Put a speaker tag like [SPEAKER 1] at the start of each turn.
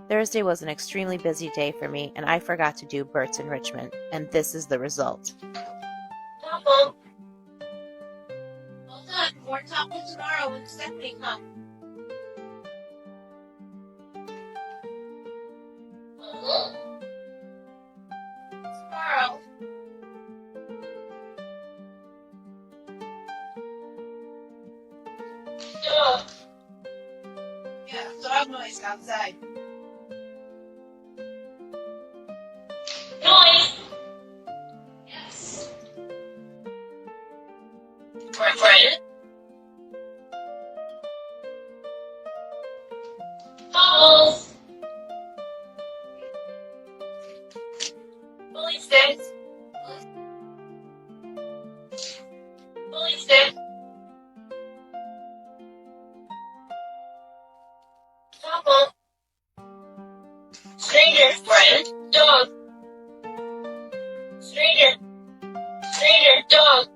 [SPEAKER 1] Thursday was an extremely busy day for me, and I forgot to do Bert's enrichment, and this is the result.
[SPEAKER 2] Toppl. Well done. More Toppl tomorrow when Stephanie comes. Tomorrow. Dog. Yeah, dog noise outside. Noise. Yes. Bert. Bubbles. Bully sticks. Bully sticks. Toppl. Stranger friend. Dog. Stranger. Dog.